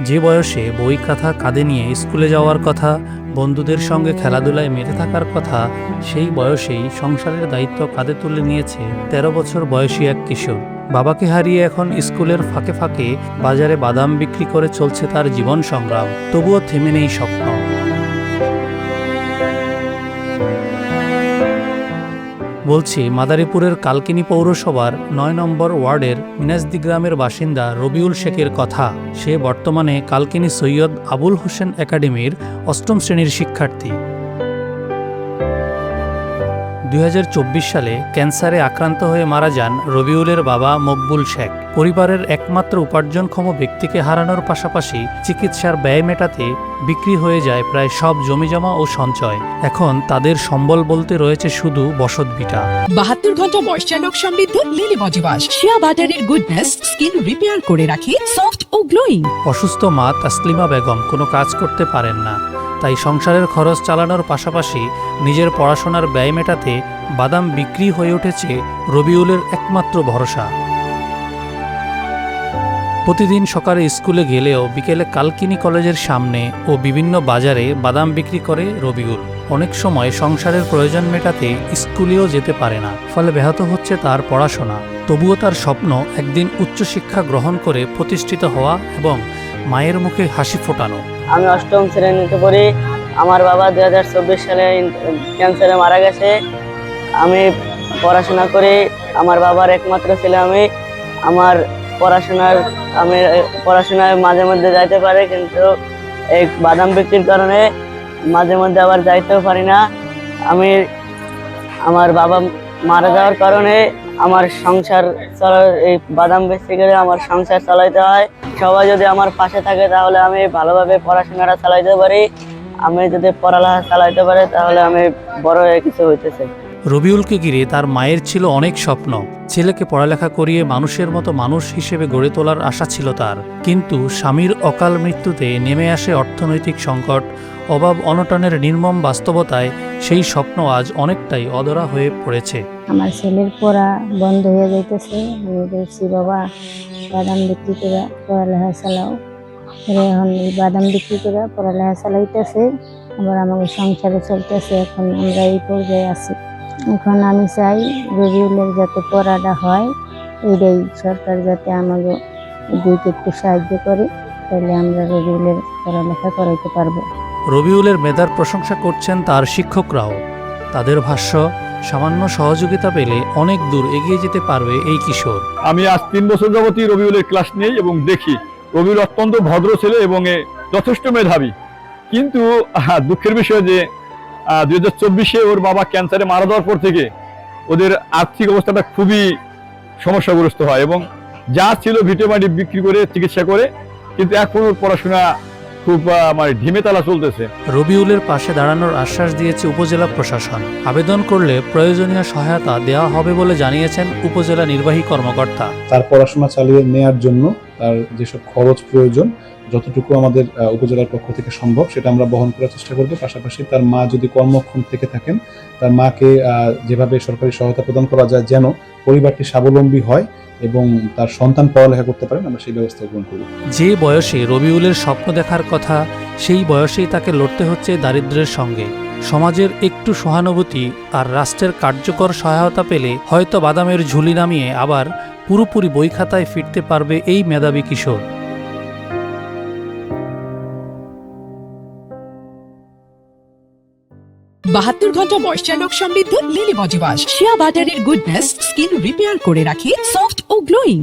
যে বয়সে বই খাতা কাঁধে নিয়ে স্কুলে যাওয়ার কথা, বন্ধুদের সঙ্গে খেলাধুলায় মেতে থাকার কথা, সেই বয়সেই সংসারের দায়িত্ব কাঁধে তুলে নিয়েছে ১৩ বছর বয়সী এক কিশোর। বাবাকে হারিয়ে এখন স্কুলের ফাঁকে ফাঁকে বাজারে বাদাম বিক্রি করে চলছে তার জীবন সংগ্রাম। তবুও থেমে নেই স্বপ্ন। বলছি মাদারীপুরের কালকিনি পৌরসভার ৯ নম্বর ওয়ার্ডের মিনাজদি গ্রামের বাসিন্দা রবিউল শেখের কথা। সে বর্তমানে কালকিনি সৈয়দ আবুল হোসেন একাডেমির ৮ম শ্রেণীর শিক্ষার্থী। ২০২৪ সালে ক্যান্সারে আক্রান্ত হয়ে মারা যান রবিউলের বাবা মকবুল শেখ। পরিবারের একমাত্র উপার্জনক্ষম ব্যক্তিকে হারানোর পাশাপাশি চিকিৎসার ব্যয় মেটাতে বিক্রি হয়ে যায় প্রায় সব জমিজমা ও সঞ্চয়। এখন তাদের সম্বল বলতে রয়েছে শুধু বসতভিটা। ৭২ ঘন্টা ময়েশ্চার লক সমৃদ্ধ লিলি বডি ওয়াশ, শিয়া বাটারের গুডনেস স্কিন রিপেয়ার করে রাখে সফট ও গ্লোয়িং। অসুস্থ মা তাসলিমা বেগম কোনো কাজ করতে পারেন না, তাই সংসারের খরচ চালানোর পাশাপাশি নিজের পড়াশোনার ব্যয় মেটাতে বাদাম বিক্রি হয়ে উঠেছে রবিউলের একমাত্র ভরসা। প্রতিদিন সকালে স্কুলে গেলেও বিকেলে কালকিনি কলেজের সামনে ও বিভিন্ন বাজারে বাদাম বিক্রি করে রবিউল। অনেক সময় সংসারের প্রয়োজন মেটাতে স্কুলেও যেতে পারে না, ফলে ব্যাহত হচ্ছে তার পড়াশোনা। তবুও তার স্বপ্ন একদিন উচ্চশিক্ষা গ্রহণ করে প্রতিষ্ঠিত হওয়া এবং মায়ের মুখে হাসি ফোটানো। আমি ৮ম শ্রেণীতে পড়ি। আমার বাবা ২০২৪ সালে ক্যান্সারে মারা গেছে। আমি পড়াশোনা করি, আমার বাবার একমাত্র ছেলে আমি। আমার পড়াশোনায় মাঝে মধ্যে যাইতে পারে, কিন্তু এই বাদাম বিক্রির কারণে মাঝে মধ্যে আবার যাইতেও পারি না। আমার বাবা মারা যাওয়ার কারণে আমার সংসার এই বাদাম বিক্রি করে আমার সংসার চালাইতে হয়। সবাই যদি আমার পাশে থাকে তাহলে আমি ভালোভাবে পড়াশোনাটা চালাইতে পারি। আমি যদি পড়ালেখা চালাইতে পারি তাহলে আমি বড় হয়ে কিছু হইতেছে। রবিউলকে ঘিরে তার মায়ের ছিল অনেক স্বপ্ন। ছেলেকে পড়ালেখা করিয়ে মানুষের মতো মানুষ হিসেবে গড়ে তোলার আশা ছিল তার। কিন্তু স্বামীর অকাল মৃত্যুতে নেমে আসে অর্থনৈতিক সংকট, অভাব অনটনের নির্মম বাস্তবতায় সেই স্বপ্ন আজ অনেকটাই অধরা হয়ে পড়েছে। আমার ছেলের পড়া বন্ধ হয়ে যাইতেছে। আমি বলছি বাবা বাদাম বিক্রি করে পড়ালেখা চালাও। এখন এই বাদাম বিক্রি করে পড়ালেখা চালাইতেছে, আবার আমাকে সংসারে চলতেছে। এখন আমরা এই পর্যায়ে আছি। এখন আমি চাই রবিউলের যাতে পড়াটা হয়, এইটাই সরকার যাতে আমাকে দিকে একটু সাহায্য করে, তাহলে আমরা রবিউলের পড়ালেখা করাইতে পারবো। রবিউলের মেধার প্রশংসা করছেন তার শিক্ষকরাও। তাদের ভাষ্য, সামান্য সহযোগিতা পেলে অনেক দূর এগিয়ে যেতে পারবে এই কিশোর। আমি আজ ৩ বছর যাবতই রবিউলের ক্লাস নেই এবং দেখি রবিউল অত্যন্ত ভদ্র ছেলে এবং যথেষ্ট মেধাবী। কিন্তু দুঃখের বিষয় যে ২০২৪-এ ওর বাবা ক্যান্সারে মারা যাওয়ার পর থেকে ওদের আর্থিক অবস্থাটা খুবই সমস্যাগ্রস্ত হয় এবং যা ছিল ভিটেমাটি বিক্রি করে চিকিৎসা করে, কিন্তু এখন ওর পড়াশোনা খুব ঢিমে তালা চলতেছে। রবিউলের পাশে দাঁড়ানোর আশ্বাস দিয়েছে উপজেলা প্রশাসন। আবেদন করলে প্রয়োজনীয় সহায়তা দেওয়া হবে বলে জানিয়েছেন উপজেলা নির্বাহী কর্মকর্তা। তার পড়াশোনা চালিয়ে নেয়ার জন্য তার যেসব খরচ প্রয়োজন, যতটুকু আমাদের উপজেলার পক্ষ থেকে সম্ভব সেটা আমরা বহন করার চেষ্টা করব। পাশাপাশি তার মা যদি কর্মক্ষম থেকে থাকেন, তার মাকে যেভাবে সরকারি সহায়তা প্রদান করা যায় যেন পরিবারটি স্বাবলম্বী হয় এবং তার সন্তান পড়ালেখা করতে পারেন, আমরা সেই ব্যবস্থা গ্রহণ করব। যে বয়সে রবিউলের স্বপ্ন দেখার কথা, সেই বয়সেই তাকে লড়তে হচ্ছে দারিদ্র্যের সঙ্গে। সমাজের একটু সহানুভূতি আর রাষ্ট্রের কার্যকর সহায়তা পেলে হয়তো বাদামের ঝুলি নামিয়ে আবার পুরোপুরি বই খাতায় ফিরতে পারবে এই মেধাবী কিশোর। ৭২ ঘন্টা ময়েশ্চার লক সমৃদ্ধ লিলি বডি ওয়াশ, শিয়া বাটারের গুডনেস স্কিন রিপেয়ার করে রাখে সফট ও গ্লোয়িং।